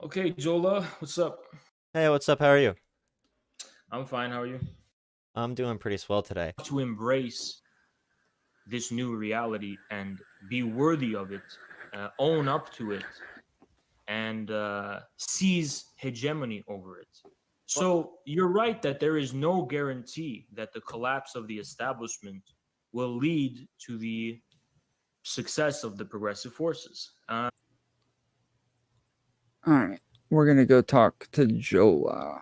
Okay, Jolah, what's up? Hey, what's up? How are you? I'm fine. How are you? I'm doing pretty swell today. To embrace this new reality and be worthy of it, own up to it, and seize hegemony over it. Well, So you're right that there is no guarantee that the collapse of the establishment will lead to the success of the progressive forces. All right, we're gonna go talk to Jolah.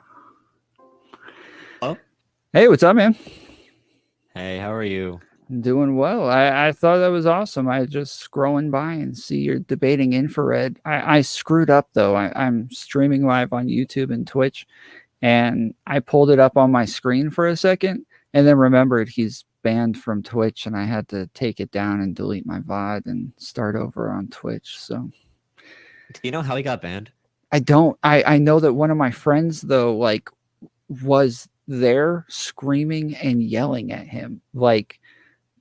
oh, Hey, what's up, man? hey, how are you? Doing well. I thought that was awesome. I just scrolling by and see you're debating infrared. I screwed up though. I'm streaming live on YouTube and Twitch, and I pulled it up on my screen for a second, and then remembered he's banned from Twitch, and I had to take it down and delete my VOD and start over on Twitch. So Do you know how he got banned? I don't. I know that one of my friends though, like, was there screaming and yelling at him, like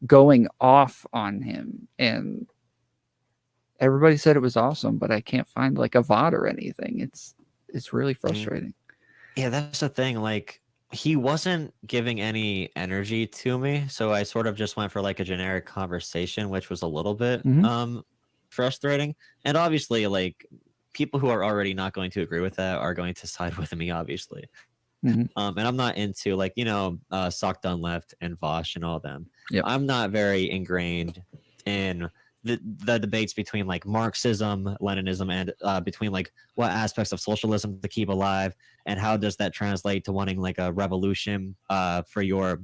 going off on him, and everybody said it was awesome, but I can't find like a VOD or anything. It's really frustrating. Yeah, that's the thing. Like, he wasn't giving any energy to me, so I sort of just went for like a generic conversation, which was a little bit frustrating. And obviously, like, people who are already not going to agree with that are going to side with me, obviously. And I'm not into like Sock Done Left and Vosh and all them. Yep. I'm not very ingrained in the debates between like Marxism, Leninism, and between like what aspects of socialism to keep alive, and how does that translate to wanting like a revolution for your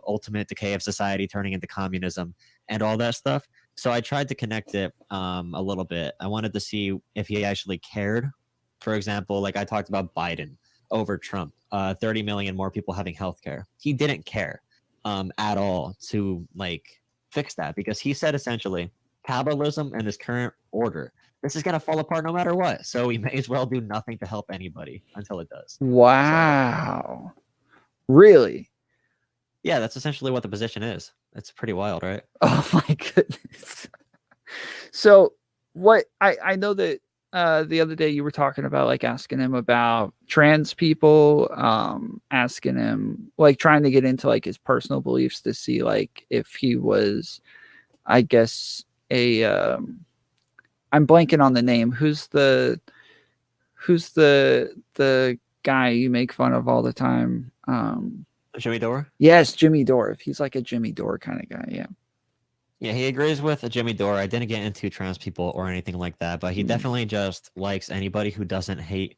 ultimate decay of society turning into communism and all that stuff. So I tried to connect it a little bit. I wanted to see if he actually cared. For example, like I talked about Biden over Trump, 30 million more people having healthcare. He didn't care at all to like fix that, because he said essentially capitalism and this current order, this is going to fall apart no matter what. So we may as well do nothing to help anybody until it does. Wow. Really? Yeah, that's essentially what the position is. It's pretty wild, right? Oh my goodness. So what I know that the other day you were talking about like asking him about trans people, asking him like trying to get into like his personal beliefs to see like if he was, I guess, a I'm blanking on the name. Who's the guy you make fun of all the time? Jimmy Dore? Yes, Jimmy Dore. If he's like a Jimmy Dore kind of guy, yeah. Yeah, he agrees with Jimmy Dore. I didn't get into trans people or anything like that, but he definitely just likes anybody who doesn't hate,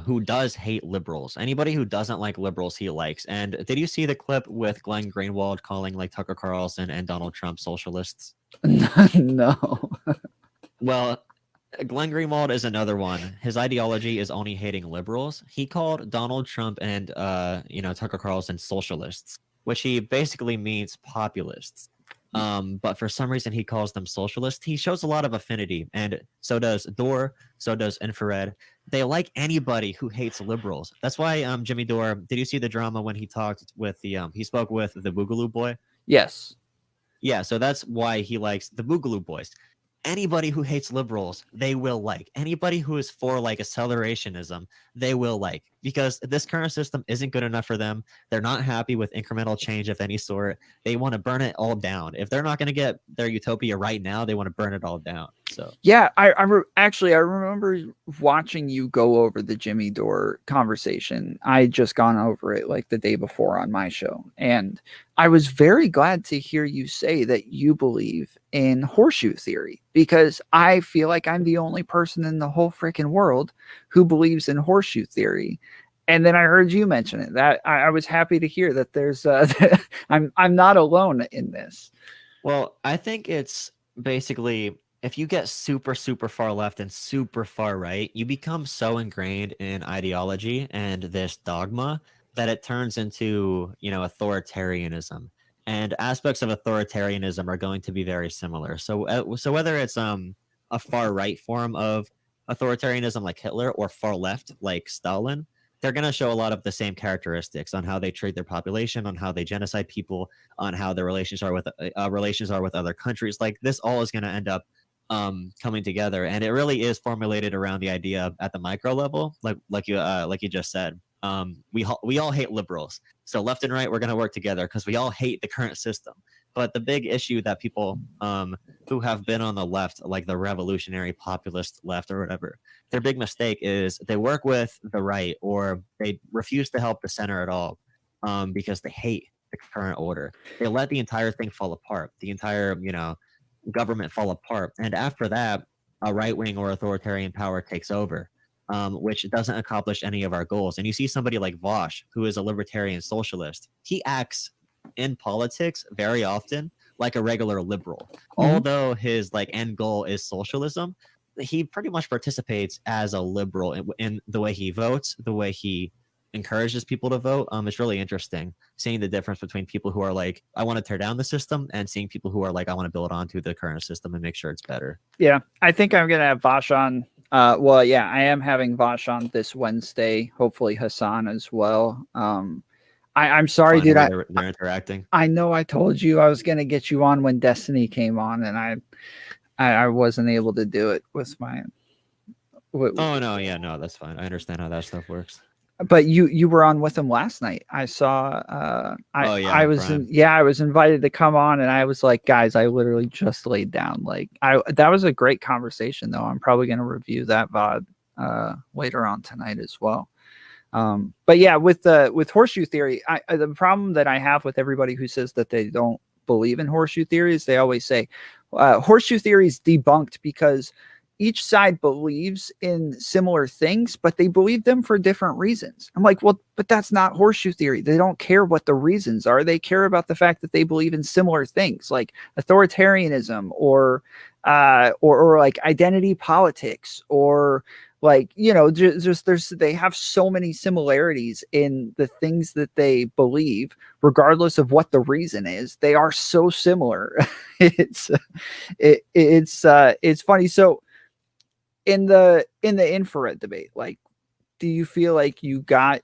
who does hate liberals. Anybody who doesn't like liberals, he likes. And did you see the clip with Glenn Greenwald calling like Tucker Carlson and Donald Trump socialists? No. Well, Glenn Greenwald is another one. His ideology is only hating liberals. He called Donald Trump and Tucker Carlson socialists, which he basically means populists. But for some reason he calls them socialists. He shows a lot of affinity, and so does Dore, so does Infrared. They like anybody who hates liberals. That's why Jimmy Dore, did you see the drama when he talked with he spoke with the Boogaloo Boy? Yes. Yeah, so that's why he likes the Boogaloo Boys. Anybody who hates liberals, they will like. Anybody who is for like accelerationism, they will like, because this current system isn't good enough for them. They're not happy with incremental change of any sort. They want to burn it all down. If they're not going to get their utopia right now, they want to burn it all down. So yeah, actually I remember watching you go over the Jimmy Dore conversation. I had just gone over it like the day before on my show, and I was very glad to hear you say that you believe in horseshoe theory, because I feel like I'm the only person in the whole freaking world who believes in horseshoe theory. And then I heard you mention it. That I was happy to hear that there's I'm not alone in this. well, I think it's basically, if you get super, super far left and super far right, you become so ingrained in ideology and this dogma that it turns into, authoritarianism. And aspects of authoritarianism are going to be very similar. So whether it's a far right form of authoritarianism like Hitler, or far left like Stalin, they're going to show a lot of the same characteristics on how they treat their population, on how they genocide people, on how their relations are with other countries. Like, this all is going to end up coming together, and it really is formulated around the idea at the micro level, like you just said. We all hate liberals, so left and right we're going to work together because we all hate the current system. But the big issue that people who have been on the left, like the revolutionary populist left or whatever, their big mistake is they work with the right, or they refuse to help the center at all, because they hate the current order. They let the entire thing fall apart, the entire government fall apart, and after that, a right wing or authoritarian power takes over, which doesn't accomplish any of our goals. And you see somebody like Vosh, who is a libertarian socialist. He acts in politics very often like a regular liberal. Although his end goal is socialism, he pretty much participates as a liberal in the way he votes, the way he encourages people to vote. It's really interesting seeing the difference between people who are like, I want to tear down the system, and seeing people who are like, I want to build onto the current system and make sure it's better. Yeah, I think I'm gonna have Vosh on. Well, yeah, I am having Vosh on this Wednesday. Hopefully Hassan as well. I'm sorry, dude. They're interacting. I know I told you I was gonna get you on when Destiny came on, and I wasn't able to do it with my. Oh no, yeah, no, that's fine. I understand how that stuff works. But you were on with him last night. I saw. I was invited to come on, and I was like, guys, I literally just laid down. That was a great conversation, though. I'm probably going to review that VOD later on tonight as well. But yeah, with horseshoe theory, the problem that I have with everybody who says that they don't believe in horseshoe theory is they always say horseshoe theory is debunked because each side believes in similar things, but they believe them for different reasons. I'm like, well, but that's not horseshoe theory. They don't care what the reasons are. They care about the fact that they believe in similar things, like authoritarianism or like identity politics, or just they have so many similarities in the things that they believe, regardless of what the reason is. They are so similar. It's funny. So in the infrared debate, do you feel like you got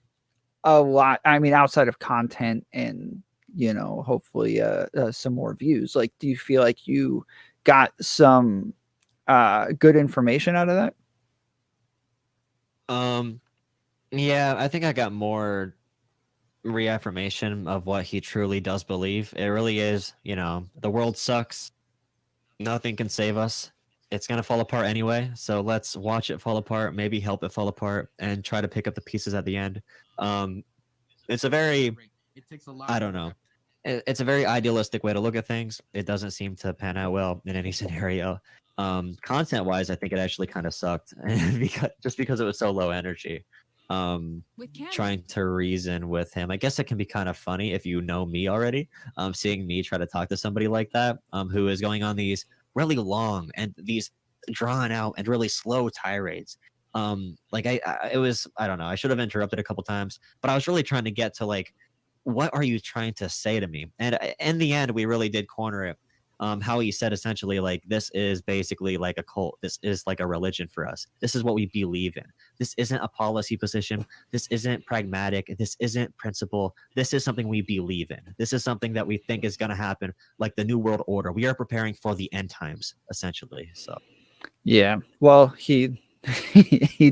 a lot? I mean, outside of content and hopefully some more views, do you feel like you got some good information out of that? Yeah, I think I got more reaffirmation of what he truly does believe. It really is, the world sucks. Nothing can save us. It's going to fall apart anyway. So let's watch it fall apart, maybe help it fall apart, and try to pick up the pieces at the end. It's a very, I don't know. It's a very idealistic way to look at things. It doesn't seem to pan out well in any scenario. Content wise, I think it actually kind of sucked because it was so low energy. Trying to reason with him, I guess it can be kind of funny if you know me already. Seeing me try to talk to somebody like that, who is going on these really long and these drawn out and really slow tirades. It was, I don't know, I should have interrupted a couple times, but I was really trying to get to what are you trying to say to me? And in the end, we really did corner it. How he said essentially this is basically like a cult. This is like a religion for us. This is what we believe in. This isn't a policy position. This isn't pragmatic. This isn't principle. This is something we believe in. This is something that we think is going to happen, like the New World Order. We are preparing for the end times, essentially. So, yeah. Well, he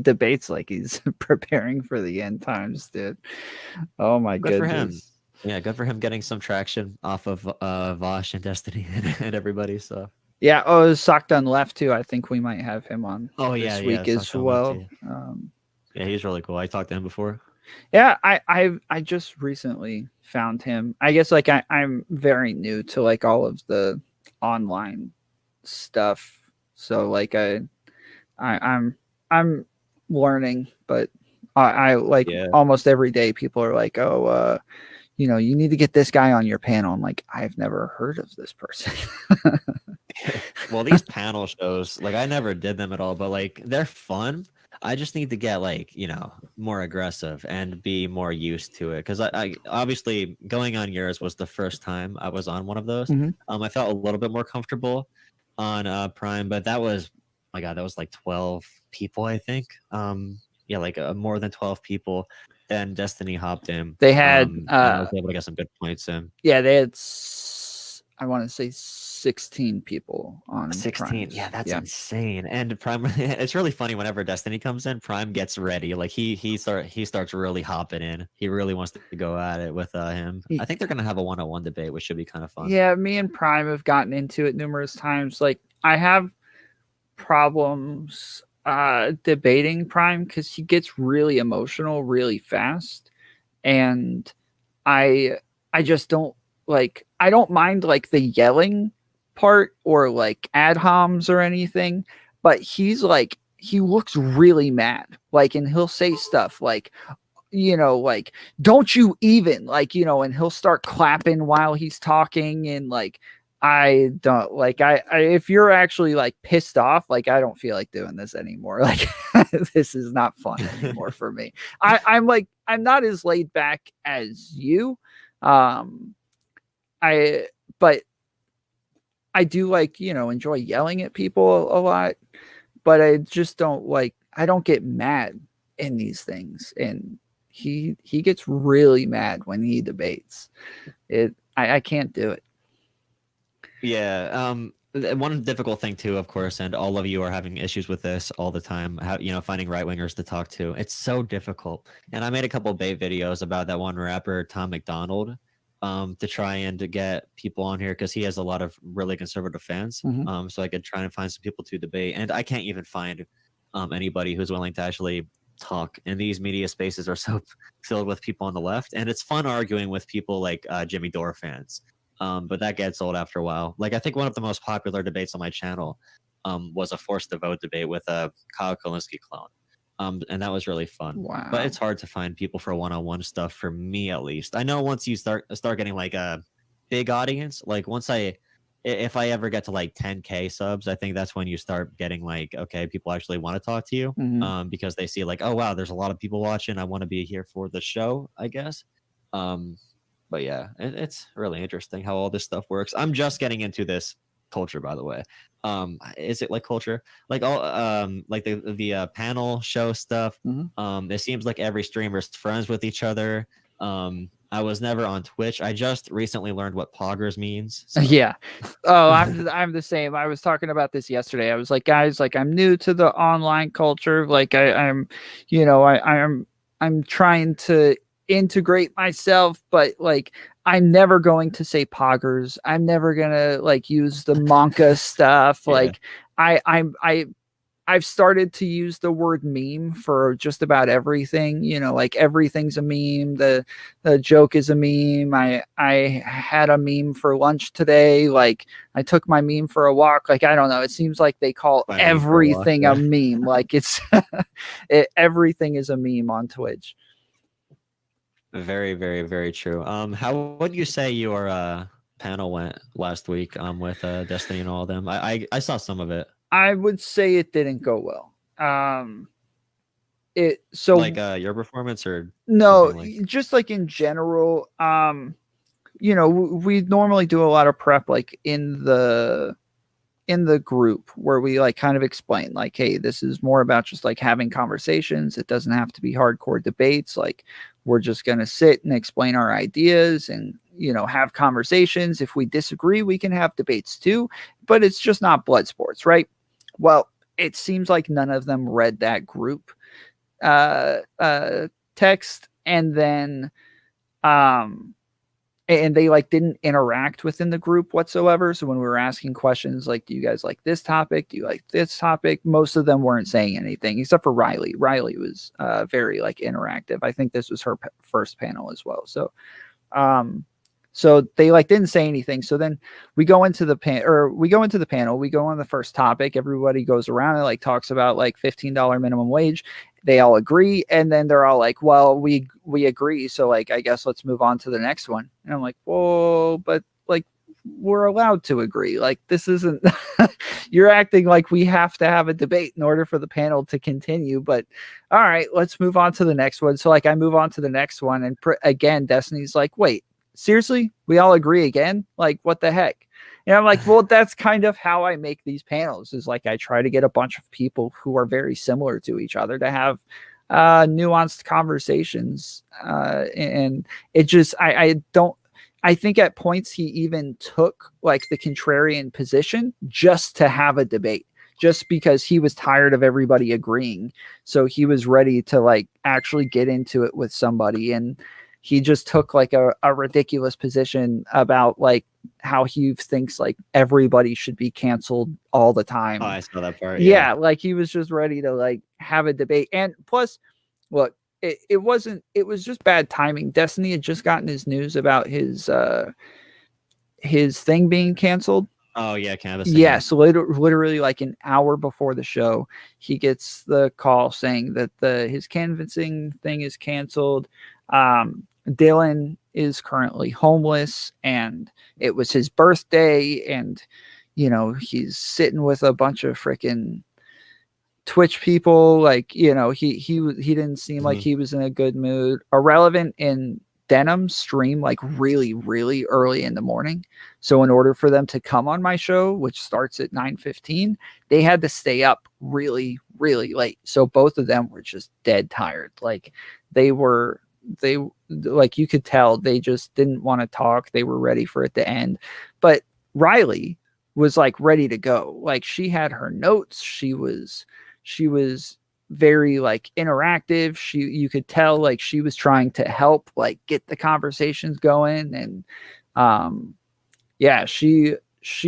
debates like he's preparing for the end times, dude. Oh my goodness. Good for him. Yeah, good for him getting some traction off of Vosh and Destiny and everybody. So yeah, Sockdon left too. I think we might have him on this week as well. Yeah, he's really cool. I talked to him before. Yeah, I just recently found him. I guess I'm very new to all of the online stuff, so I'm learning, but I almost every day people are like, oh, you need to get this guy on your panel. I'm like, I've never heard of this person. Well, these panel shows, I never did them at all, but they're fun. I just need to get more aggressive and be more used to it. Because I obviously going on yours was the first time I was on one of those. Mm-hmm. I felt a little bit more comfortable on Prime, but that was, my God, that was 12 people, I think. More than 12 people. Then Destiny hopped in. They had I was able to get some good points in. Yeah, they had I want to say 16 people on 16. Primes. Yeah, that's insane. And Prime, it's really funny whenever Destiny comes in, Prime gets ready. Like he starts really hopping in. He really wants to go at it with him. I think they're gonna have a 1-on-1 debate, which should be kind of fun. Yeah, me and Prime have gotten into it numerous times. Like I have problems debating Prime because he gets really emotional really fast, and I just don't like. I don't mind like the yelling part or like ad homs or anything, but he's like he looks really mad. Like, and he'll say stuff like, like, don't you even, like, and he'll start clapping while he's talking, and like I don't like I if you're actually like pissed off, like I don't feel like doing this anymore. Like this is not fun anymore for me. I'm like I'm not as laid back as you. But I do like, enjoy yelling at people a lot, but I just don't like I don't get mad in these things. And he gets really mad when he debates. I can't do it. Yeah. One difficult thing too, of course, and all of you are having issues with this all the time. How finding right wingers to talk to, it's so difficult. And I made a couple of bait videos about that one rapper Tom McDonald, to try and to get people on here because he has a lot of really conservative fans. So I could try and find some people to debate, and I can't even find anybody who's willing to actually talk. And these media spaces are so filled with people on the left, and it's fun arguing with people like Jimmy Dore fans. But that gets old after a while. Like I think one of the most popular debates on my channel was a forced to vote debate with a Kyle Kalinske clone. And that was really fun. Wow. But it's hard to find people for one-on-one stuff, for me at least. I know once you start getting like a big audience, like if I ever get to like 10K subs, I think that's when you start getting like, okay, people actually want to talk to you, because they see like, oh wow, there's a lot of people watching. I want to be here for the show, I guess. But yeah, it's really interesting how all this stuff works. I'm just getting into this culture, by the way. Is it like culture, like all like the panel show stuff? It seems like every streamer's friends with each other. I was never on Twitch. I just recently learned what poggers means. So. Yeah. Oh, I'm the same. I was talking about this yesterday. I was like, guys, like I'm new to the online culture. Like I'm trying to integrate myself, but like I'm never going to say poggers. I'm never gonna like use the Monka stuff. Yeah. Like I've started to use the word meme for just about everything. Like everything's a meme. The joke is a meme. I had a meme for lunch today. Like I took my meme for a walk. Like I don't know. It seems like they call everything a meme. Like it's everything is a meme on Twitch. Very, very, very true. How would you say your panel went last week with Destiny and all of them? I saw some of it. I would say it didn't go well. Your performance or no, just like in general. We normally do a lot of prep like in the group where we like kind of explain like, hey, this is more about just like having conversations. It doesn't have to be hardcore debates. Like we're just going to sit and explain our ideas and, have conversations. If we disagree, we can have debates too, but it's just not blood sports, right? Well, it seems like none of them read that group text, and then and they like didn't interact within the group whatsoever. So when we were asking questions like, do you guys like this topic? Do you like this topic? Most of them weren't saying anything except for Riley. Riley was very like interactive. I think this was her first panel as well. So so they like didn't say anything. So then we go into the panel, we go on the first topic. Everybody goes around and like talks about like $15 minimum wage. They all agree. And then they're all like, well, we agree. So like, I guess let's move on to the next one. And I'm like, whoa, but like, we're allowed to agree. Like, this isn't, you're acting like we have to have a debate in order for the panel to continue. But all right, let's move on to the next one. So like, I move on to the next one. And again, Destiny's like, wait, seriously, we all agree again? Like, what the heck? And I'm like, well, that's kind of how I make these panels, is like I try to get a bunch of people who are very similar to each other to have nuanced conversations. And it just, I I think at points he even took like the contrarian position just to have a debate, just because he was tired of everybody agreeing. So he was ready to like actually get into it with somebody. And he just took like a ridiculous position about like how he thinks like everybody should be canceled all the time. Oh, I saw that part. Yeah, like he was just ready to like have a debate. And plus, look, it was just bad timing. Destiny had just gotten his news about his thing being canceled. Oh yeah, canvassing. Yeah, so literally like an hour before the show, he gets the call saying that his canvassing thing is canceled. Dylan is currently homeless, and it was his birthday, and you know he's sitting with a bunch of freaking Twitch people. Like, you know, he didn't seem like he was in a good mood. Irrelevant in Denim stream like really, really early in the morning. So in order for them to come on my show, which starts at 9:15, they had to stay up really, really late. So both of them were just dead tired. Like they like you could tell they just didn't want to talk. They were ready for it to end. But Riley was like ready to go. Like she had her notes. She was very like interactive. You could tell like she was trying to help like get the conversations going. And yeah, she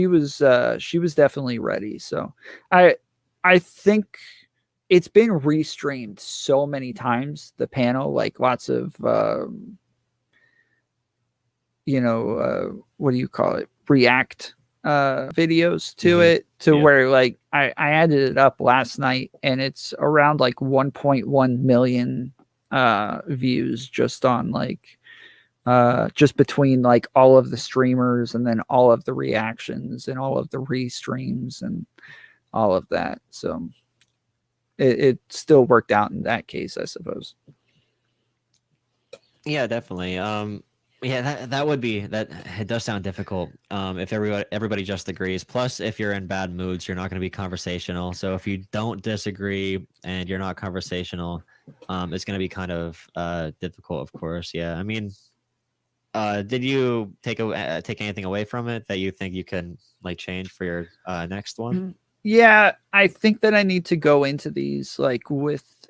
was definitely ready. So I think it's been restreamed so many times, the panel, like lots of what do you call it, react videos to it, to where like I added it up last night and it's around like 1.1 million views just on like just between like all of the streamers and then all of the reactions and all of the restreams and all of that. So it still worked out in that case, I suppose. Yeah, definitely. Yeah, that would be that. It does sound difficult. If everybody just agrees. Plus, if you're in bad moods, you're not going to be conversational. So if you don't disagree and you're not conversational, it's going to be kind of difficult. Of course, yeah. I mean, did you take anything away from it that you think you can like change for your next one? Yeah, I think that I need to go into these like with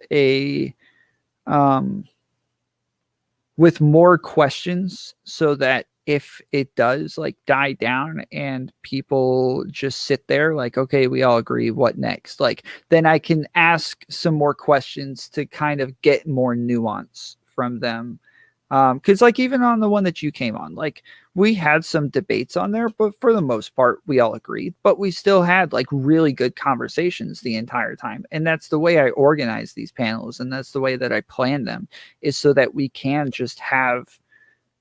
with more questions, so that if it does like die down and people just sit there like, okay, we all agree, what next? Like then I can ask some more questions to kind of get more nuance from them. Because like even on the one that you came on, like we had some debates on there, but for the most part we all agreed, but we still had like really good conversations the entire time. And that's the way I organize these panels, and that's the way that I plan them, is so that we can just have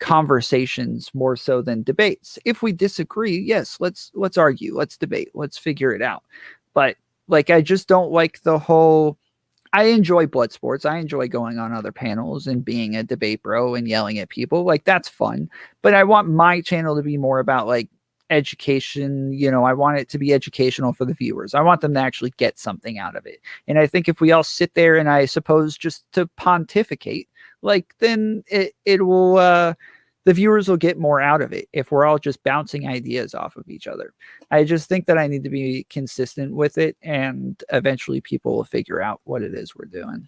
conversations more so than debates. If we disagree, yes, let's argue, let's debate, let's figure it out. But like I just don't like the whole, I enjoy blood sports. I enjoy going on other panels and being a debate bro and yelling at people. Like that's fun. But I want my channel to be more about like education. You know, I want it to be educational for the viewers. I want them to actually get something out of it. And I think if we all sit there and I suppose just to pontificate, like then it will the viewers will get more out of it if we're all just bouncing ideas off of each other. I just think that I need to be consistent with it, and eventually people will figure out what it is we're doing.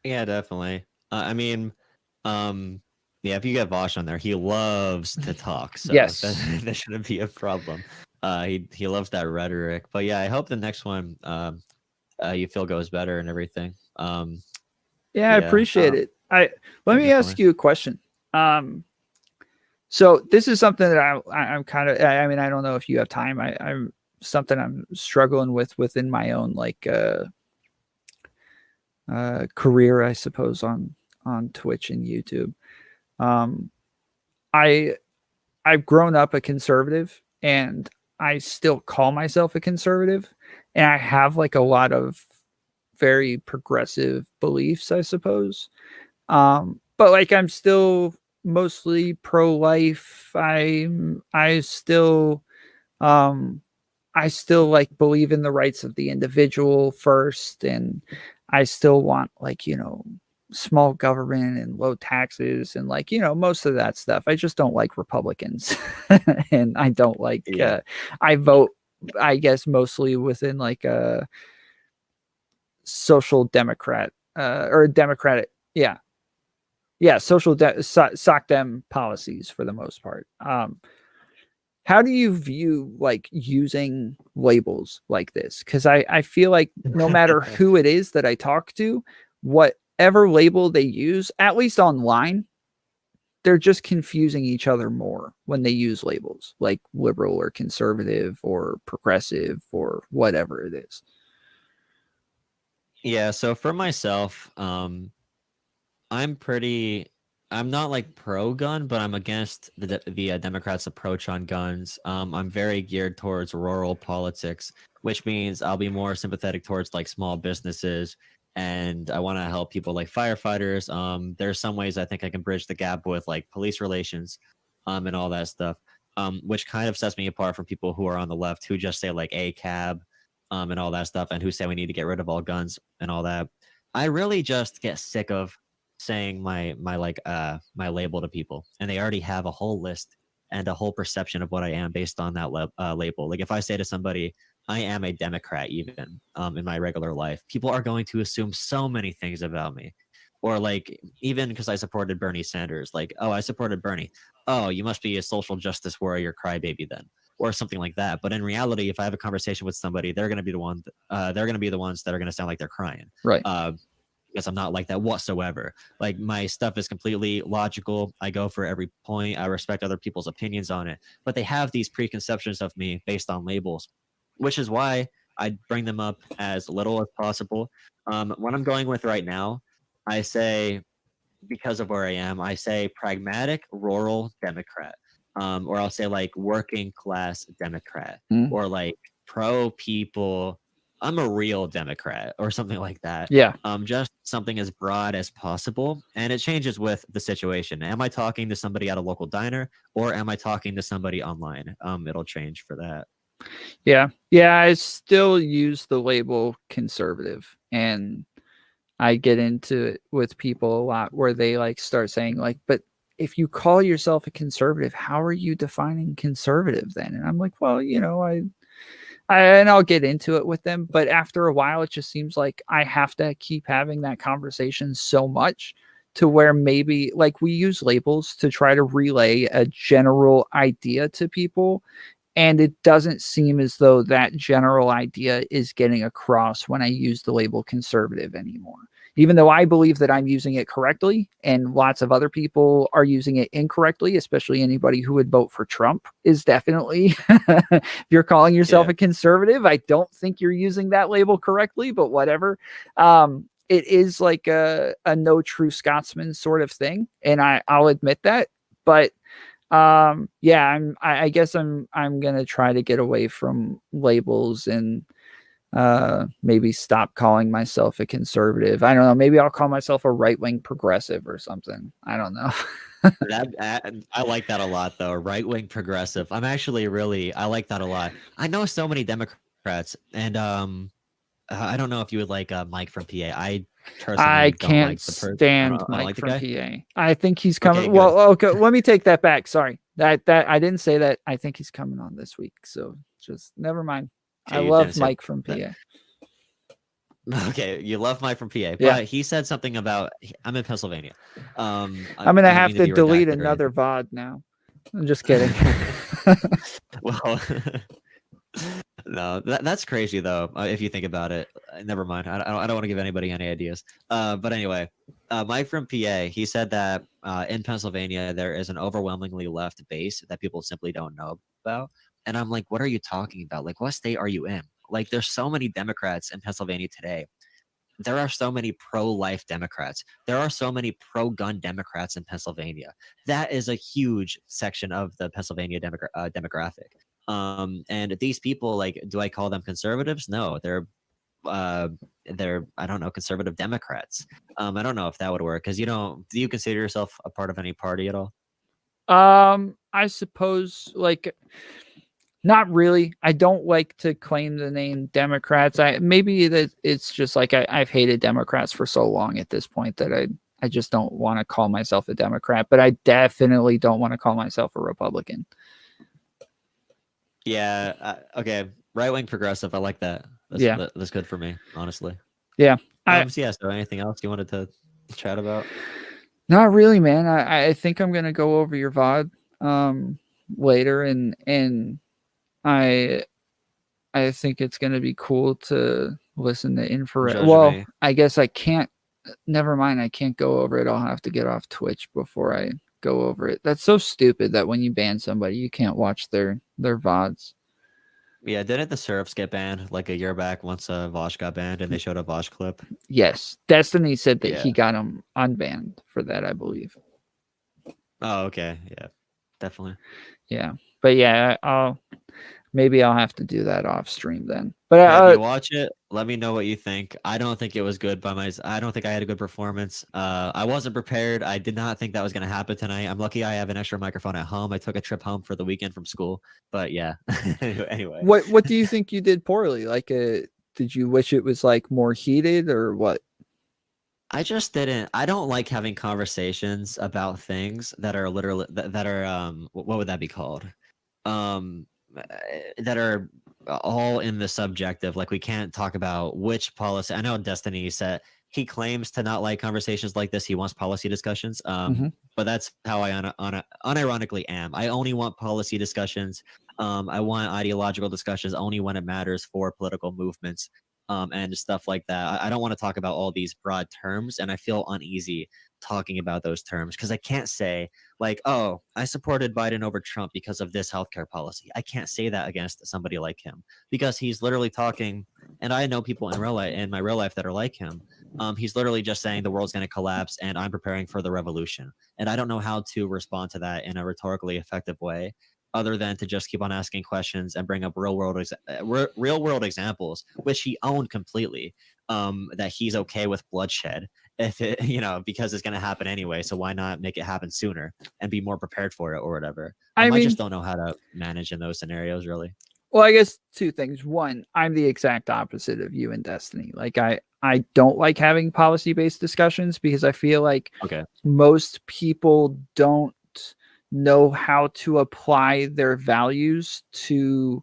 Yeah, definitely. I mean, yeah, if you get Vosh on there, he loves to talk, so yes, that shouldn't be a problem. He loves that rhetoric. But yeah, I hope the next one you feel goes better and everything. Yeah, I appreciate it. Let me definitely ask you a question. So this is something that I'm kind of, I mean, I don't know if you have time. I'm something I'm struggling with within my own like career, I suppose, on Twitch and YouTube. I've grown up a conservative, and I still call myself a conservative, and I have like a lot of very progressive beliefs, I suppose. But like I'm still mostly pro-life. I still like believe in the rights of the individual first, and I still want like, you know, small government and low taxes and like, most of that stuff. I just don't like Republicans. And I don't like, I vote, I guess, mostly within like a social democrat or a democratic. Yeah. Yeah. Soc dem policies for the most part. How do you view like using labels like this? Because I feel like no matter who it is that I talk to, whatever label they use, at least online, they're just confusing each other more when they use labels like liberal or conservative or progressive or whatever it is. Yeah, so for myself, I'm not like pro gun, but I'm against the Democrats' approach on guns. I'm very geared towards rural politics, which means I'll be more sympathetic towards like small businesses, and I want to help people like firefighters. There's some ways I think I can bridge the gap with like police relations, and all that stuff. Which kind of sets me apart from people who are on the left who just say like a cab, and all that stuff, and who say we need to get rid of all guns and all that. I really just get sick of saying my label to people, and they already have a whole list and a whole perception of what I am based on that label. Like if I say to somebody I am a Democrat, even in my regular life, people are going to assume so many things about me. Or like even because I supported Bernie Sanders, like, oh, I supported Bernie, oh, you must be a social justice warrior crybaby then, or something like that. But in reality, if I have a conversation with somebody, they're going to be the ones that are going to sound like they're crying, Right. Because I'm not like that whatsoever. Like my stuff is completely logical. I go for every point. I respect other people's opinions on it, but they have these preconceptions of me based on labels, which is why I bring them up as little as possible. What I'm going with right now, I say, because of where I am, I say pragmatic rural Democrat, or I'll say like working class Democrat, or like pro people. I'm a real Democrat or something like that. Yeah. Just something as broad as possible. And it changes with the situation. Am I talking to somebody at a local diner or am I talking to somebody online? It'll change for that. Yeah. Yeah. I still use the label conservative, and I get into it with people a lot where they like start saying like, but if you call yourself a conservative, how are you defining conservative then? And I'm like, well, and I'll get into it with them, but after a while, it just seems like I have to keep having that conversation so much to where maybe like we use labels to try to relay a general idea to people. And it doesn't seem as though that general idea is getting across when I use the label conservative anymore. Even though I believe that I'm using it correctly and lots of other people are using it incorrectly, especially anybody who would vote for Trump is definitely, if you're calling yourself a conservative, I don't think you're using that label correctly, but whatever. It is like a no true Scotsman sort of thing. And I'll admit that, but I guess I'm going to try to get away from labels and maybe stop calling myself a conservative. I don't know. Maybe I'll call myself a right-wing progressive or something. I don't know. I like that a lot, though. Right-wing progressive. I like that a lot. I know so many Democrats, and I don't know if you would like Mike from PA. I can't stand Mike from PA. I think he's coming. Okay, well, okay, let me take that back. Sorry, that I didn't say that. I think he's coming on this week. So just never mind. I love Mike from PA. Okay, you love Mike from PA, but yeah. He said something about I'm in Pennsylvania. I'm gonna have to delete another VOD now. I'm just kidding. Well, no, that's crazy though. If you think about it, never mind. I don't want to give anybody any ideas. But anyway, Mike from PA, he said that in Pennsylvania there is an overwhelmingly left base that people simply don't know about. And I'm like, what are you talking about? Like, what state are you in? Like, there's so many Democrats in Pennsylvania today. There are so many pro-life Democrats. There are so many pro-gun Democrats in Pennsylvania. That is a huge section of the Pennsylvania demographic. And these people, like, do I call them conservatives? No, they're I don't know, conservative Democrats. I don't know if that would work because do you consider yourself a part of any party at all? I suppose like Not really. I don't like to claim the name Democrats. Maybe that it's just like I've hated Democrats for so long at this point that I just don't want to call myself a Democrat, but I definitely don't want to call myself a Republican. Yeah. Okay. Right wing progressive. I like that. That's good for me, honestly. Yeah. So anything else you wanted to chat about? Not really, man. I think I'm gonna go over your VOD later, and I think it's gonna be cool to listen to Infrared. Judge Well, me. I guess I can't. Never mind. I can't go over it. I'll have to get off Twitch before I go over it. That's so stupid that when you ban somebody, you can't watch their VODs. Yeah, didn't the Serfs get banned like a year back once Vosh got banned and they showed a Vosh clip? Yes, Destiny said that Yeah. he got him unbanned for that, I believe. Oh, okay. Yeah, definitely. Yeah, but yeah, maybe I'll have to do that off stream then. But If you watch it, let me know what you think. I don't think it was good I don't think I had a good performance. I wasn't prepared. I did not think that was going to happen tonight. I'm lucky I have an extra microphone at home. I took a trip home for the weekend from school. But yeah. Anyway. what do you think you did poorly? Like, did you wish it was like more heated or what? I just didn't. I don't like having conversations about things that are literally that are what would that be called? That are all in the subjective. Like we can't talk about which policy. I know Destiny said he claims to not like conversations like this. He wants policy discussions. But that's how I unironically am. I only want policy discussions. I want ideological discussions only when it matters for political movements. And stuff like that. I don't want to talk about all these broad terms, and I feel uneasy talking about those terms because I can't say like, "Oh, I supported Biden over Trump because of this healthcare policy." I can't say that against somebody like him because he's literally talking, and I know people in my real life that are like him. He's literally just saying the world's going to collapse, and I'm preparing for the revolution, and I don't know how to respond to that in a rhetorically effective way other than to just keep on asking questions and bring up real world examples, which he owned completely. That he's okay with bloodshed if it, because it's going to happen anyway. So why not make it happen sooner and be more prepared for it or whatever? I just don't know how to manage in those scenarios, really. Well, I guess two things. One, I'm the exact opposite of you in Destiny. Like I don't like having policy-based discussions because I feel like most people don't know how to apply their values to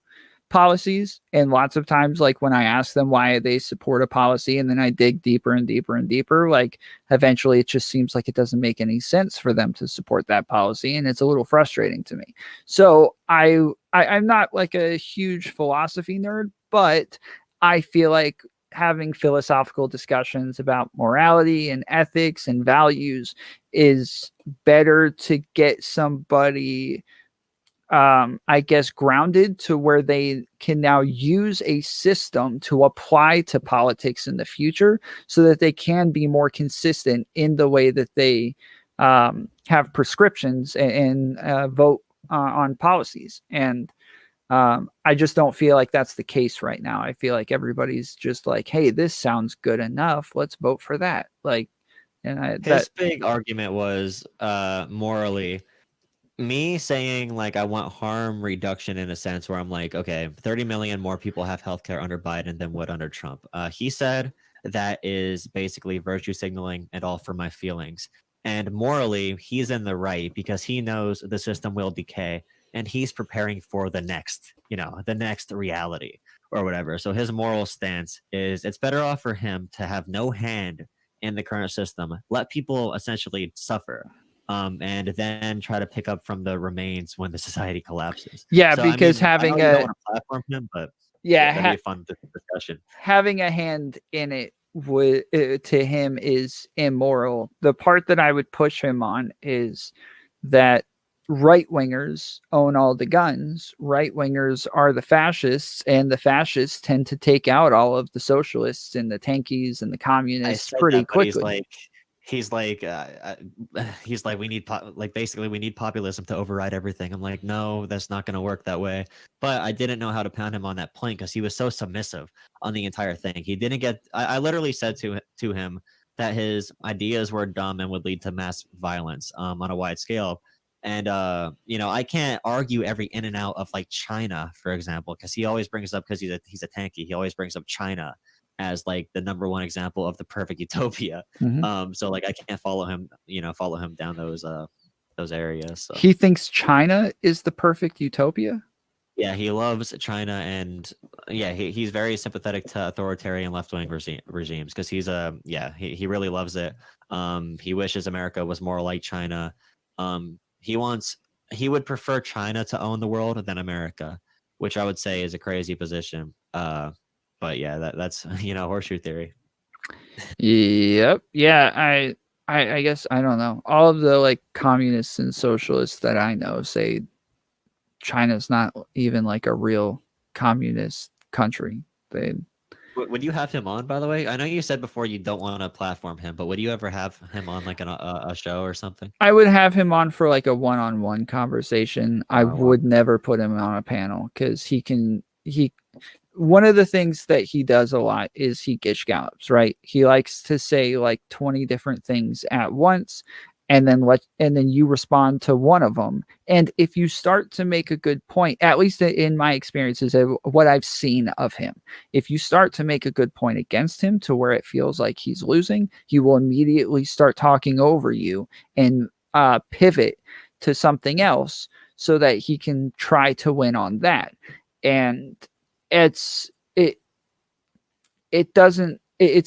policies. And lots of times, like when I ask them why they support a policy and then I dig deeper and deeper and deeper, like eventually it just seems like it doesn't make any sense for them to support that policy. And it's a little frustrating to me. So I'm not like a huge philosophy nerd, but I feel like having philosophical discussions about morality and ethics and values is better to get somebody I guess grounded to where they can now use a system to apply to politics in the future so that they can be more consistent in the way that they have prescriptions and vote on policies. And I just don't feel like that's the case right now. I feel like everybody's just like, hey, this sounds good enough. Let's vote for that. Like, and his big argument was morally. Me saying like I want harm reduction in a sense where I'm like, okay, 30 million more people have healthcare under Biden than would under Trump. He said that is basically virtue signaling and all for my feelings. And morally, he's in the right because he knows the system will decay and he's preparing for the next reality or whatever. So his moral stance is it's better off for him to have no hand in the current system, let people essentially suffer. And then try to pick up from the remains when the society collapses. Yeah, so, because having a platform him, but that'd be a fun discussion. Having a hand in it would to him is immoral. The part that I would push him on is that right wingers own all the guns. Right wingers are the fascists, and the fascists tend to take out all of the socialists and the tankies and the communists pretty quickly. He's like we need basically we need populism to override everything. I'm like, no, that's not going to work that way. But I didn't know how to pound him on that point because he was so submissive on the entire thing. He didn't get. I literally said to him that his ideas were dumb and would lead to mass violence on a wide scale. And I can't argue every in and out of like China, for example, because he always brings up, because he's a tanky, he always brings up China as like the number one example of the perfect utopia. So like I can't follow him down those areas. So. He thinks China is the perfect utopia. Yeah, he loves China, and he's very sympathetic to authoritarian left-wing regimes, because he really loves it. He wishes America was more like China. He would prefer China to own the world than America, which I would say is a crazy position. But yeah, that's horseshoe theory. Yep. Yeah, I guess I don't know. All of the like communists and socialists that I know say China's not even like a real communist country. Would you have him on, by the way? I know you said before you don't want to platform him, but would you ever have him on like a show or something? I would have him on for like a one-on-one conversation. I would never put him on a panel because one of the things that he does a lot is he gish gallops, right? He likes to say like 20 different things at once, and then you respond to one of them. And if you start to make a good point, at least in my experiences of what I've seen of him, if you start to make a good point against him to where it feels like he's losing, he will immediately start talking over you and pivot to something else so that he can try to win on that. And it's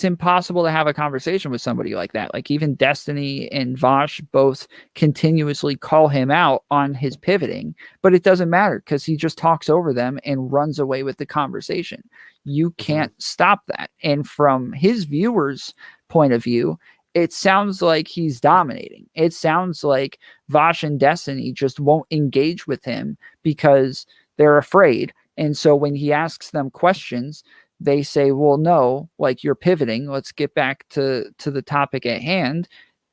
impossible to have a conversation with somebody like that. Like even Destiny and Vosh both continuously call him out on his pivoting, but it doesn't matter because he just talks over them and runs away with the conversation. You can't stop that. And from his viewers' point of view, it sounds like he's dominating. It sounds like Vosh and Destiny just won't engage with him because they're afraid. And so when he asks them questions, they say, well, no, like you're pivoting. Let's get back to the topic at hand.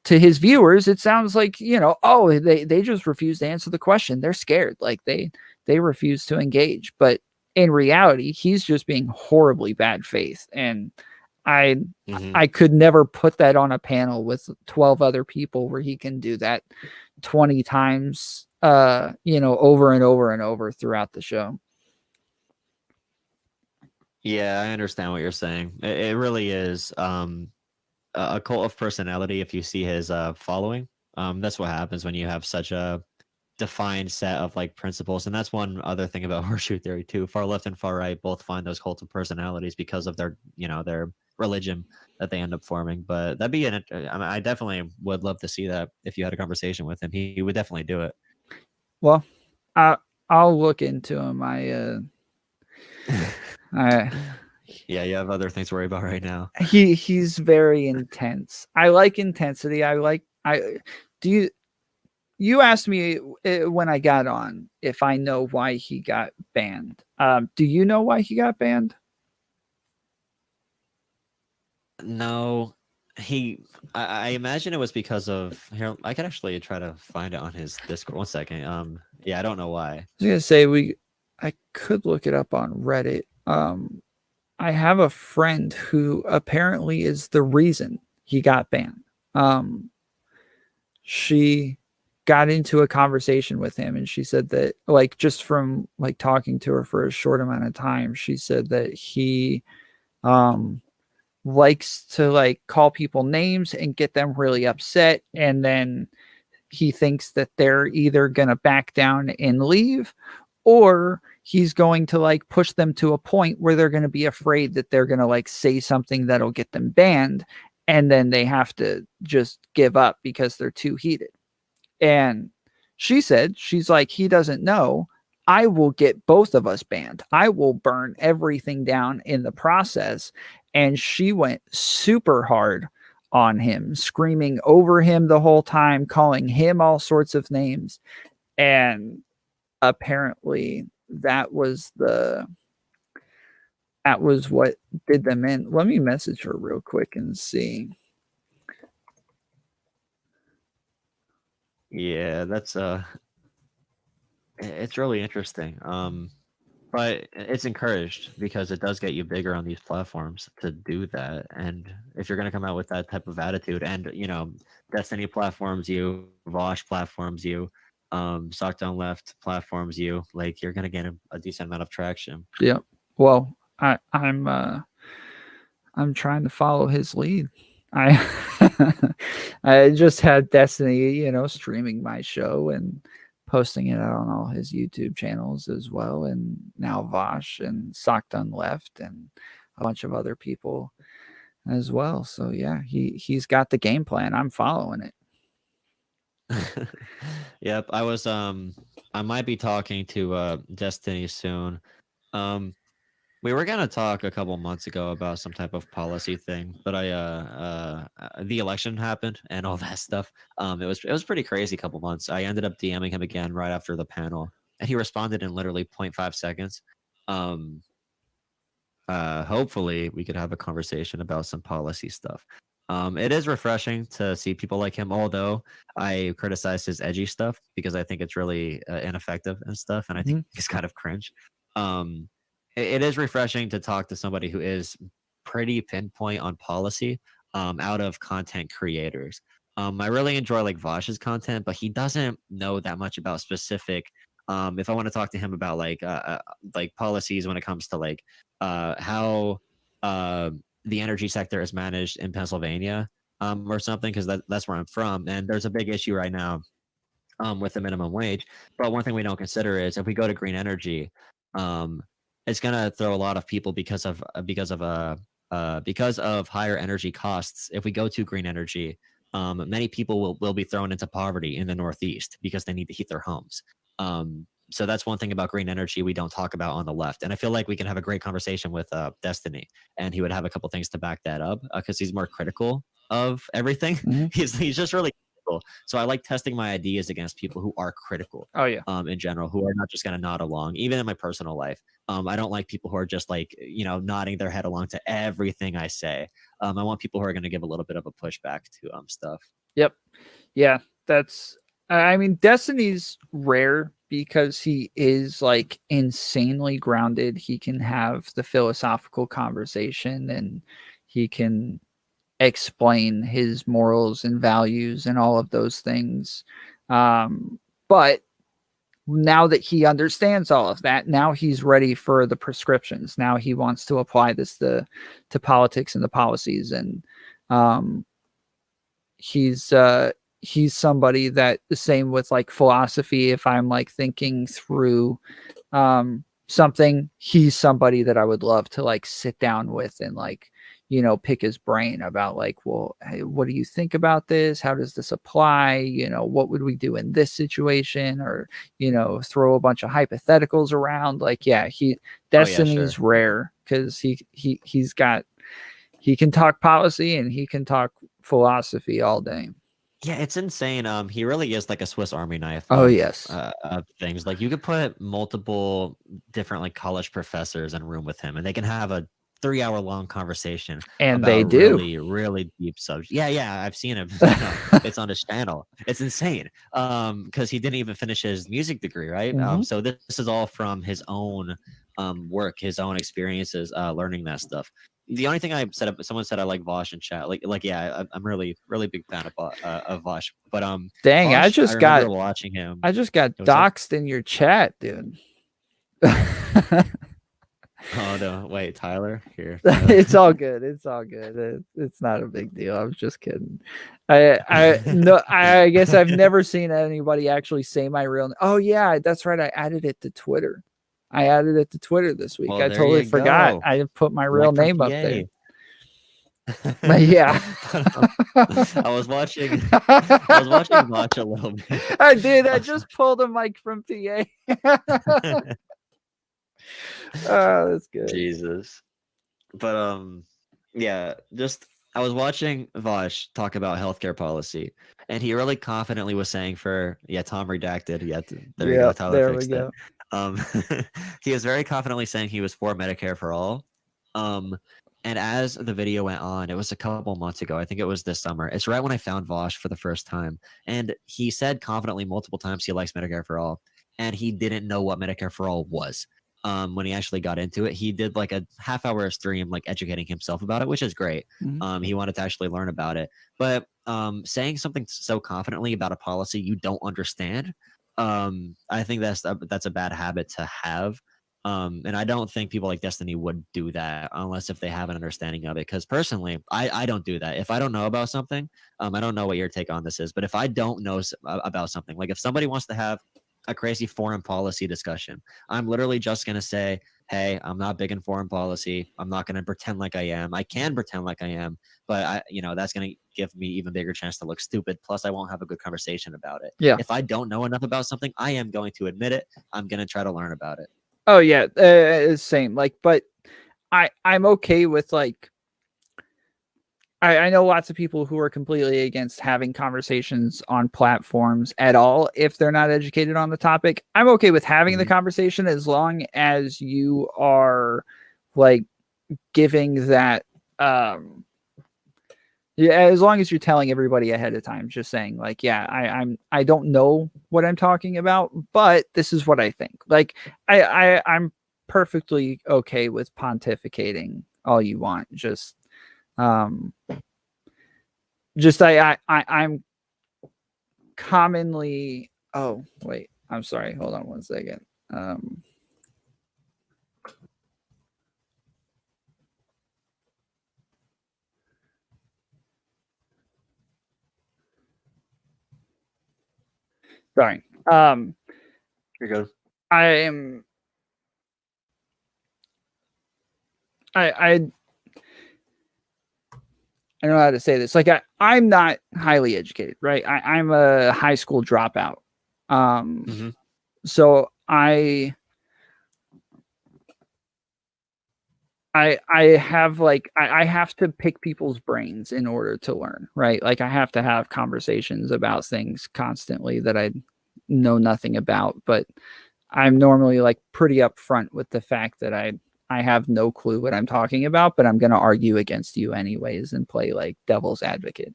To his viewers, it sounds like, they just refuse to answer the question. They're scared. Like they refuse to engage. But in reality, he's just being horribly bad faith. And I could never put that on a panel with 12 other people where he can do that 20 times, over and over and over throughout the show. Yeah, I understand what you're saying. It really is a cult of personality if you see his following. That's what happens when you have such a defined set of like principles. And that's one other thing about horseshoe theory too. Far left and far right both find those cult of personalities because of their religion that they end up forming. But that'd be I definitely would love to see that if you had a conversation with him. He would definitely do it. Well, I'll look into him. Yeah, you have other things to worry about right now. He's very intense. I like intensity. You asked me when I got on if I know why he got banned. Do you know why he got banned? No, I imagine it was because of here. I could actually try to find it on his Discord. 1 second. Yeah, I don't know why. I was gonna say I could look it up on Reddit. I have a friend who apparently is the reason he got banned. She got into a conversation with him and she said that, like, just from like talking to her for a short amount of time, she said that he likes to like call people names and get them really upset, and then he thinks that they're either gonna back down and leave, or he's going to like push them to a point where they're going to be afraid that they're going to like say something that'll get them banned, and then they have to just give up because they're too heated. And she's like, he doesn't know. I will get both of us banned. I will burn everything down in the process. And she went super hard on him, screaming over him the whole time, calling him all sorts of names. And apparently that was what did them in. Let me message her real quick and see. Yeah, that's it's really interesting. But it's encouraged because it does get you bigger on these platforms to do that. And if you're going to come out with that type of attitude, and Destiny platforms you, Vosh platforms you, Sockdown Left platforms you, like you're gonna get a decent amount of traction. Yep. Well, I'm trying to follow his lead. I I just had Destiny, streaming my show and posting it on all his YouTube channels as well, and now Vosh and Sockdown Left and a bunch of other people as well. So yeah, he's got the game plan. I'm following it. Yep, I might be talking to Destiny soon. We were gonna talk a couple months ago about some type of policy thing, but the election happened and all that stuff. It was pretty crazy a couple months. I ended up DMing him again right after the panel, and he responded in literally 0.5 seconds. Hopefully we could have a conversation about some policy stuff. It is refreshing to see people like him, although I criticize his edgy stuff because I think it's really ineffective and stuff, and I think it's kind of cringe. It is refreshing to talk to somebody who is pretty pinpoint on policy out of content creators. I really enjoy like Vosh's content, but he doesn't know that much about specific. If I want to talk to him about like policies when it comes to like how the energy sector is managed in Pennsylvania or something, because that's where I'm from, and there's a big issue right now with the minimum wage. But one thing we don't consider is if we go to green energy, it's gonna throw a lot of people because of higher energy costs. If we go to green energy, many people will be thrown into poverty in the Northeast because they need to heat their homes. So that's one thing about green energy we don't talk about on the left. And I feel like we can have a great conversation with Destiny, and he would have a couple things to back that up because he's more critical of everything. He's just really critical. So I like testing my ideas against people who are critical. Oh yeah. In general, who are not just gonna nod along, even in my personal life. I don't like people who are just like, nodding their head along to everything I say. I want people who are gonna give a little bit of a pushback to stuff. Yep. Yeah, I mean, Destiny's rare because he is like insanely grounded. He can have the philosophical conversation and he can explain his morals and values and all of those things. But now that he understands all of that, now he's ready for the prescriptions. Now he wants to apply this to politics and the policies. And he's somebody that, the same with like philosophy, if I'm like thinking through something, he's somebody that I would love to like sit down with and like, pick his brain about like, well, hey, what do you think about this? How does this apply? What would we do in this situation? Or, throw a bunch of hypotheticals around. Like, yeah, Destiny's rare because he can talk policy and he can talk philosophy all day. Yeah, it's insane. He really is like a Swiss Army knife. Yes. Of things like you could put multiple different like college professors in a room with him, and they can have a 3-hour-long conversation. And they do really, really deep subject. Yeah, I've seen it. It's on his channel. It's insane. Because he didn't even finish his music degree, right? So this is all from his own work, his own experiences, learning that stuff. The only thing I said, someone said I like Vosh in chat. Like yeah, I'm really, really big fan of Vosh. But dang, Vosh, I just got watching him. I just got doxxed in your chat, dude. Oh no! Wait, Tyler here. It's all good. It's all good. It's not a big deal. I was just kidding. I guess I've never seen anybody actually say my real name. Oh yeah, that's right. I added it to Twitter. This week. Well, I totally forgot. Go. I put my real name up there. But yeah. I was watching Watch a little bit. I did. I just pulled a mic from PA. Oh, that's good. Jesus. But yeah, just I was watching Vosh talk about healthcare policy, and he really confidently was saying Tom redacted. There we go. Tyler fixed it. He was very confidently saying he was for Medicare for all. And as the video went on, it was a couple months ago. I think it was this summer. It's right when I found Vosh for the first time. And he said confidently multiple times he likes Medicare for all. And he didn't know what Medicare for all was. When he actually got into it, he did like a half-hour stream, like educating himself about it, which is great. He wanted to actually learn about it. But saying something so confidently about a policy you don't understand, I think that's a bad habit to have. And I don't think people like Destiny would do that unless if they have an understanding of it. Because personally, I don't do that. If I don't know about something, I don't know what your take on this is, but if I don't know about something, like if somebody wants to have a crazy foreign policy discussion, I'm literally just gonna say, hey, I'm not big in foreign policy. I'm not gonna pretend like I am. I can pretend like I am, but that's gonna give me even bigger chance to look stupid. Plus, I won't have a good conversation about it. Yeah. If I don't know enough about something, I am going to admit it. I'm gonna try to learn about it. Oh yeah, same. Like, but I'm okay with like. I know lots of people who are completely against having conversations on platforms at all if they're not educated on the topic. I'm okay with having the conversation as long as you are like giving that yeah, as long as you're telling everybody ahead of time, just saying like, yeah, I don't know what I'm talking about, but this is what I think. Like I'm perfectly okay with pontificating all you want. I'm commonly, oh wait, I'm sorry, hold on one second. Sorry. You're good. I don't know how to say this. Like I'm not highly educated, right? I'm a high school dropout. So I have like I have to pick people's brains in order to learn, right? Like I have to have conversations about things constantly that I know nothing about, but I'm normally like pretty upfront with the fact that I have no clue what I'm talking about, but I'm going to argue against you anyways and play like devil's advocate.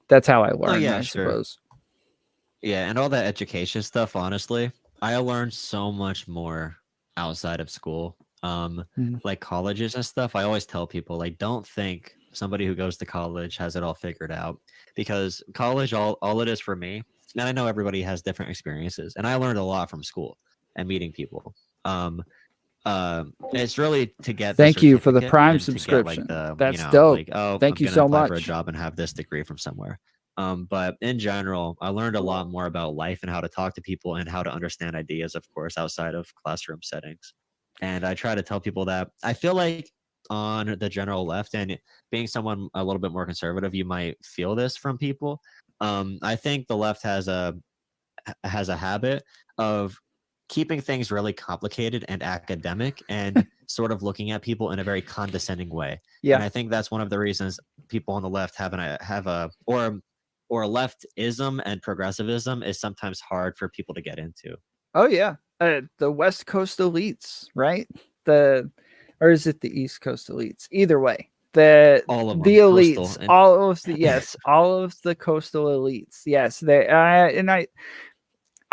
That's how I learn, I suppose. Yeah, and all that education stuff, honestly, I learned so much more outside of school. Like colleges and stuff, I always tell people, like, don't think somebody who goes to college has it all figured out, because college, all it is for me, and I know everybody has different experiences, and I learned a lot from school and meeting people. It's really to get. Thank you for the Prime subscription. That's dope. Like, oh, thank I'm you so apply much for a job and have this degree from somewhere. But in general, I learned a lot more about life and how to talk to people and how to understand ideas, of course, outside of classroom settings. And I try to tell people that I feel like on the general left, and being someone a little bit more conservative, you might feel this from people. I think the left has a habit of keeping things really complicated and academic and sort of looking at people in a very condescending way. Yeah. And I think that's one of the reasons people on the left or leftism and progressivism is sometimes hard for people to get into. Oh yeah. The West Coast elites, right? Or is it the East Coast elites? Either way, all of them, the elites, coastal, all of the yes, all of the coastal elites. Yes,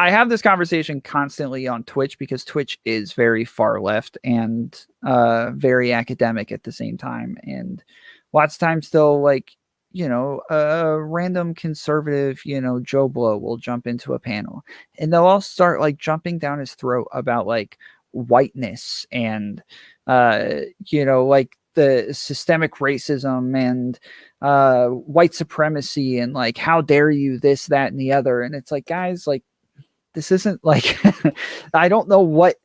I have this conversation constantly on Twitch because Twitch is very far left and very academic at the same time, and lots of times they'll like, a random conservative, Joe Blow will jump into a panel and they'll all start like jumping down his throat about like whiteness and, like the systemic racism and white supremacy and like, how dare you this, that, and the other. And it's like, guys, like, this isn't like, I don't know what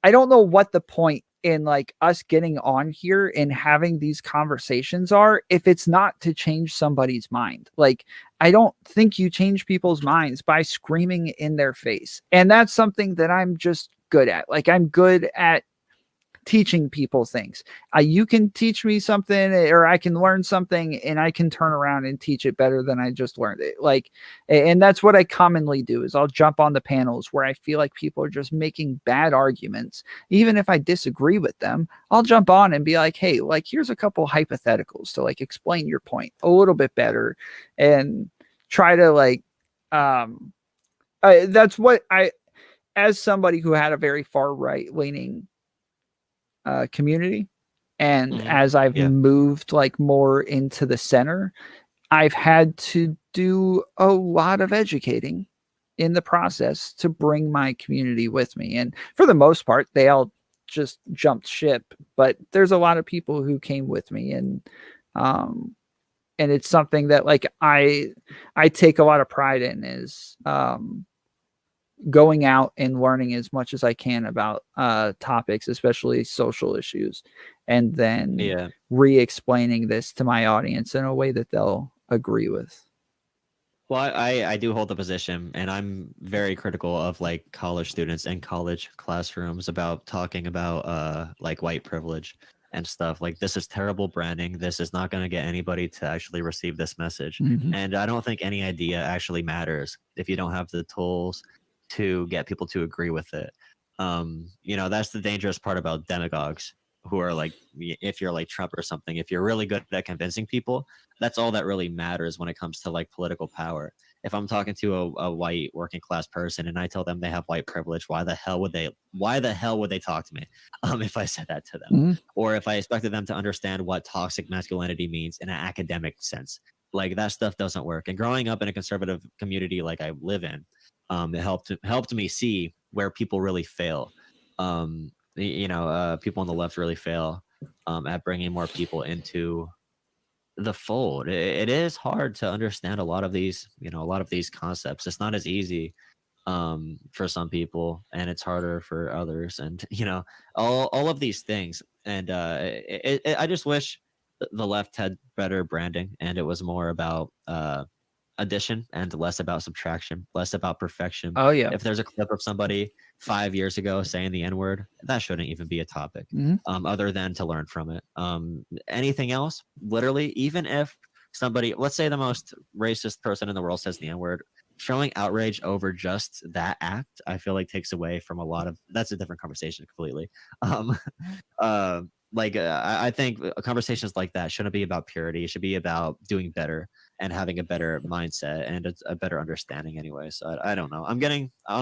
the point in like us getting on here and having these conversations are if it's not to change somebody's mind. Like, I don't think you change people's minds by screaming in their face. And that's something that I'm just good at. Like, I'm good at teaching people things. You can teach me something or I can learn something and I can turn around and teach it better than I just learned it. Like, and that's what I commonly do is I'll jump on the panels where I feel like people are just making bad arguments. Even if I disagree with them, I'll jump on and be like, hey, like, here's a couple hypotheticals to like explain your point a little bit better and try to like, that's what as somebody who had a very far right leaning community, and as I've moved like more into the center, I've had to do a lot of educating in the process to bring my community with me. And for the most part, they all just jumped ship, but there's a lot of people who came with me, and it's something that like I take a lot of pride in, is going out and learning as much as I can about topics, especially social issues, and then Yeah. re-explaining this to my audience in a way that they'll agree with. Well, I do hold the position, and I'm very critical of like college students and college classrooms about talking about like white privilege and stuff. Like, this is terrible branding. This is not going to get anybody to actually receive this message. Mhm. And I don't think any idea actually matters if you don't have the tools to get people to agree with it. You know, that's the dangerous part about demagogues, who are like, if you're like Trump or something, if you're really good at convincing people, that's all that really matters when it comes to like political power. If I'm talking to a white working class person and I tell them they have white privilege, why the hell would they talk to me if I said that to them? Mhm. Or if I expected them to understand what toxic masculinity means in an academic sense? Like, that stuff doesn't work. And growing up in a conservative community like I live in, it helped me see where people really fail. People on the left really fail at bringing more people into the fold. It is hard to understand a lot of these concepts. It's not as easy for some people, and it's harder for others, and all of these things. And I just wish the left had better branding, and it was more about addition and less about subtraction, less about perfection. Oh yeah. If there's a clip of somebody 5 years ago saying the N-word, that shouldn't even be a topic, Mhm. other than to learn from it. Anything else, literally, even if somebody, let's say the most racist person in the world says the N-word, showing outrage over just that act, I feel like takes away from a lot of, that's a different conversation completely. I think conversations like that shouldn't be about purity. It should be about doing better and having a better mindset and a better understanding anyway. So I don't know. I'm getting a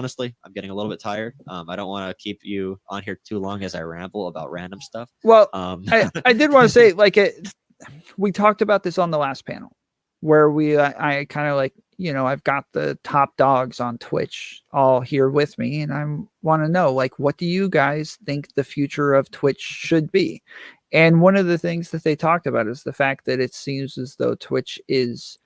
little bit tired. I don't want to keep you on here too long as I ramble about random stuff. Well, I did want to say, like, we talked about this on the last panel, where I kind of like, I've got the top dogs on Twitch all here with me, and I want to know, like, what do you guys think the future of Twitch should be? And one of the things that they talked about is the fact that it seems as though Twitch is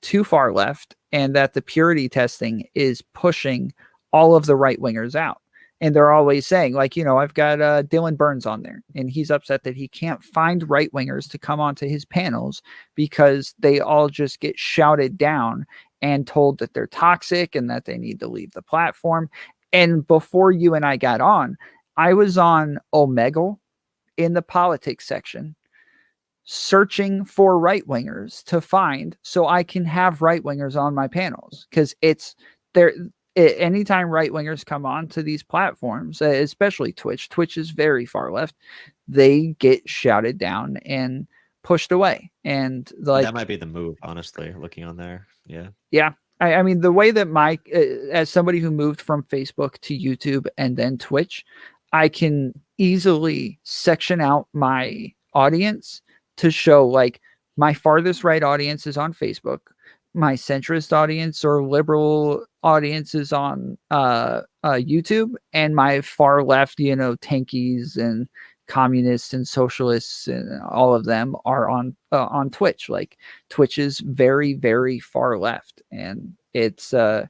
too far left, and that the purity testing is pushing all of the right wingers out. And they're always saying, like, I've got Dylan Burns on there, and he's upset that he can't find right wingers to come onto his panels because they all just get shouted down and told that they're toxic and that they need to leave the platform. And before you and I got on, I was on Omegle in the politics section searching for right wingers to find so I can have right wingers on my panels, because it's there. Anytime right wingers come on to these platforms, especially Twitch is very far left, they get shouted down and pushed away. And like, that might be the move, honestly, looking on there. Yeah. I mean, the way that as somebody who moved from Facebook to YouTube and then Twitch, I can easily section out my audience to show, like, my farthest right audience is on Facebook, my centrist audience or liberal audience is on YouTube, and my far left, tankies and communists and socialists and all of them are on Twitch. Like, Twitch is very, very far left, and it's a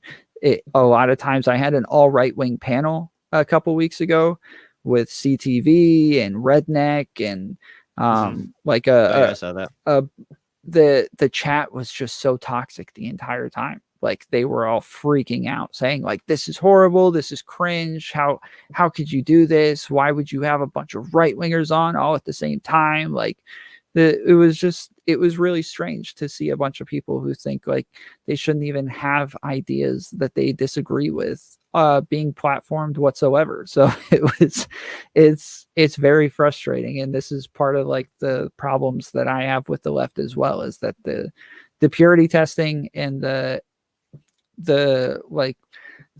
lot of times. I had an all right wing panel a couple weeks ago with CTV and Redneck, and I saw that. The chat was just so toxic the entire time. Like, they were all freaking out saying, like, this is horrible, this is cringe, how could you do this, why would you have a bunch of right wingers on all at the same time? Like, it was really strange to see a bunch of people who think like they shouldn't even have ideas that they disagree with being platformed whatsoever. So it's very frustrating, and this is part of like the problems that I have with the left as well, is that the purity testing and the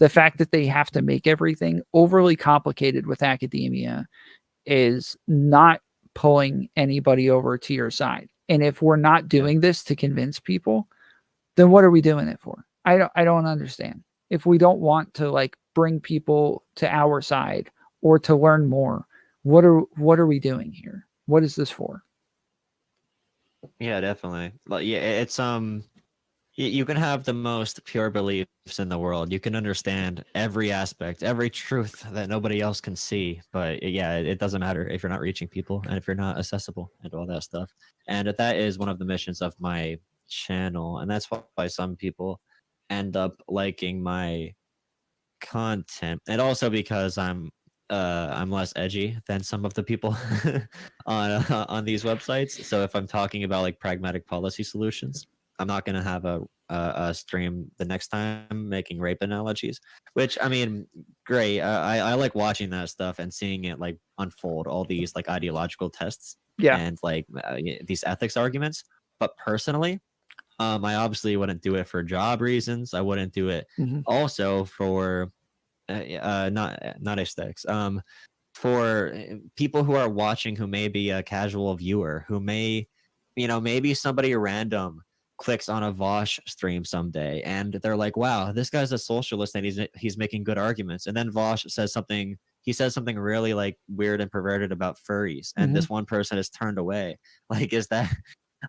fact that they have to make everything overly complicated with academia is not pulling anybody over to your side. And if we're not doing this to convince people, then what are we doing it for? I don't understand. If we don't want to like bring people to our side or to learn more, what are we doing here? What is this for? Yeah, definitely. But yeah, it's you can have the most pure beliefs in the world. You can understand every aspect, every truth that nobody else can see. But yeah, it doesn't matter if you're not reaching people and if you're not accessible and all that stuff. And that is one of the missions of my channel, and that's why some people end up liking my content, and also because I'm less edgy than some of the people on these websites. So if I'm talking about like pragmatic policy solutions, I'm not gonna have a stream the next time making rape analogies. Which I mean, great. I like watching that stuff and seeing it like unfold, all these like ideological tests Yeah. and like these ethics arguments. But personally, I obviously wouldn't do it for job reasons. I wouldn't do it Mhm. also for not aesthetics. For people who are watching, who may be a casual viewer, who may, maybe somebody random clicks on a Vosh stream someday and they're like, "Wow, this guy's a socialist and he's making good arguments." And then Vosh says something. He says something really like weird and perverted about furries, and this one person is turned away. Like, is that?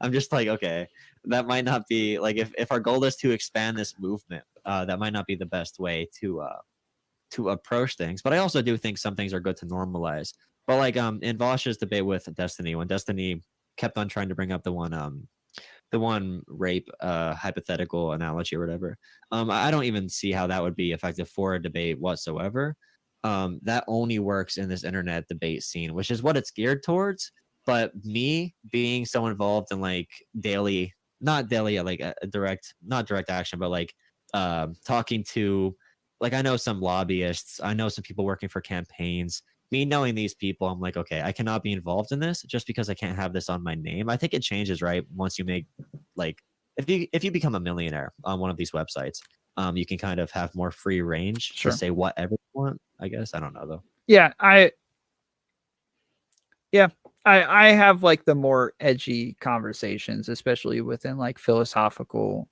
I'm just like, okay, that might not be like if our goal is to expand this movement, that might not be the best way to approach things. But I also do think some things are good to normalize. But like in Vosh's debate with Destiny, when Destiny kept on trying to bring up the one rape hypothetical analogy or whatever, I don't even see how that would be effective for a debate whatsoever. That only works in this internet debate scene, which is what it's geared towards. But me being so involved in like daily, not daily, like a direct, not direct action, but like talking to, like, I know some lobbyists, I know some people working for campaigns. Me knowing these people, I'm like, okay, I cannot be involved in this just because I can't have this on my name. I think it changes, right? Once you make, like, if you become a millionaire on one of these websites, you can kind of have more free range Sure. to say whatever you want. I guess I don't know though. Yeah, I have like the more edgy conversations, especially within like philosophical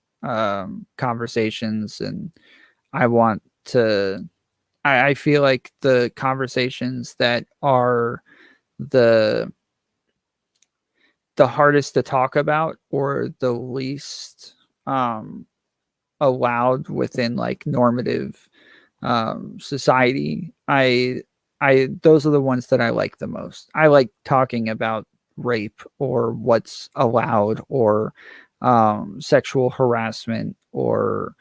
conversations, and I want to I feel like the conversations that are the hardest to talk about or the least allowed within like normative society, I those are the ones that I like the most. I like talking about rape or what's allowed, or sexual harassment, or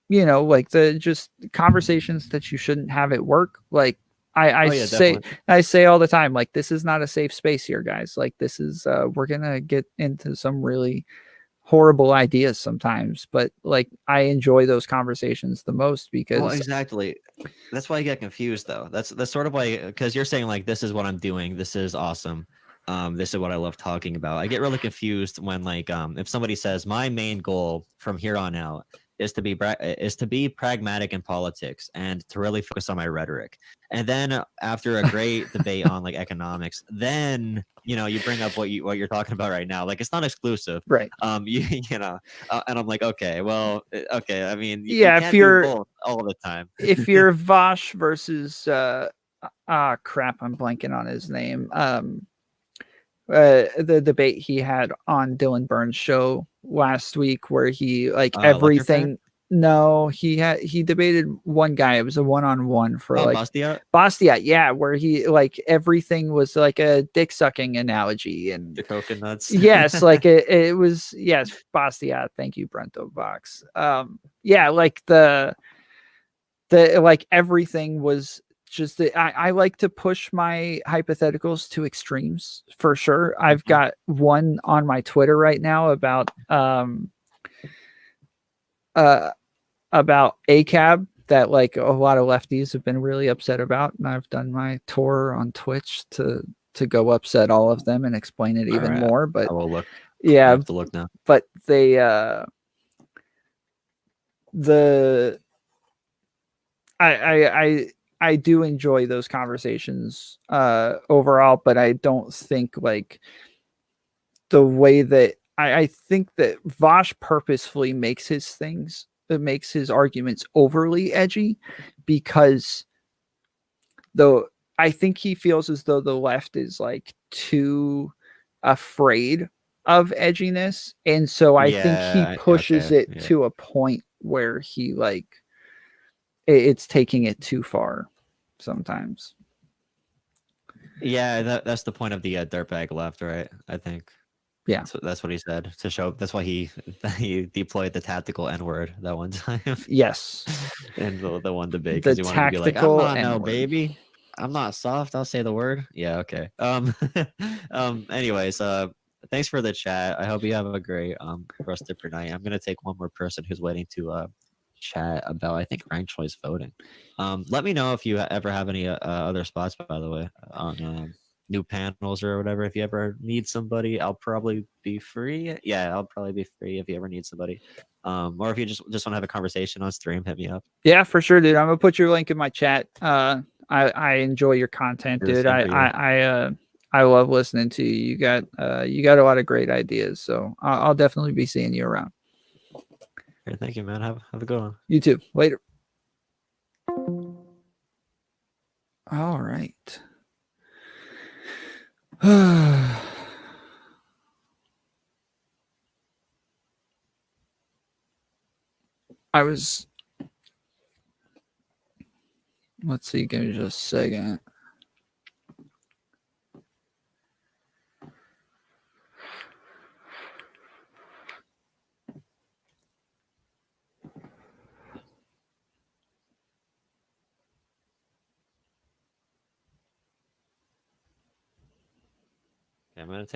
like the just conversations that you shouldn't have at work. Like Oh yeah, definitely. I say all the time, like, this is not a safe space here, guys. Like, this is we're gonna get into some really horrible ideas sometimes, but like I enjoy those conversations the most Well, because exactly. That's why I get confused though. That's sort of why, because you're saying like this is what I'm doing, this is awesome. This is what I love talking about. I get really confused when like if somebody says my main goal from here on out is to be pragmatic in politics and to really focus on my rhetoric. And then after a great debate on like economics, then you bring up what you're talking about right now. Like, it's not exclusive. right. And I'm like, okay, well, okay. I mean, you Yeah, if can't do you're both all the time. if you're Vosh versus crap, I'm blanking on his name. The debate he had on Dylan Burns' show last week, where he like Electrified? everything. No, he debated one guy. It was a one-on-one for Oh, like Bastia? Bastia, yeah, where he like everything was like a dick sucking analogy, and The coconuts. yes, like it was, yes, Bastia. Thank you, Brento Box. Yeah, like the like everything was just I like to push my hypotheticals to extremes for sure. I've Mhm. got one on my Twitter right now uh about ACAB that like a lot of lefties have been really upset about, and I've done my tour on Twitch to go upset all of them and explain it All even right. more. I But will look. I yeah, have to look now. but they the I do enjoy those conversations overall, but I don't think like the way that I think that Vosh purposefully makes his arguments overly edgy because though I think he feels as though the left is like too afraid of edginess, and so I think he pushes okay, it yeah. to a point where he like it's taking it too far sometimes. Yeah, that's the point of the dirtbag left, right? I think. Yeah. That's what he said to show. That's why he deployed the tactical N word that one time. Yes. In the one debate The because he wanted to be like, I'm tactical not no N-word. baby. I'm not soft. I'll say the word. Yeah, okay. Anyways, thanks for the chat. I hope you have a great rest of your night. I'm gonna take one more person who's waiting to chat about I think ranked choice voting. Let me know if you ever have any other spots, by the way, on new panels or whatever. If you ever need somebody, I'll probably be free. Yeah, I'll probably be free if you ever need somebody. Or if you just want to have a conversation on stream, hit me up. Yeah, for sure, dude. I'm gonna put your link in my chat. I enjoy your content, Sure, dude. same for you. I love listening to you. You got a lot of great ideas, so I'll definitely be seeing you around. Okay, thank you, man. Have a good one. You too. Later. All right. I was. Let's see. Give me just a second. Okay, I'm gonna take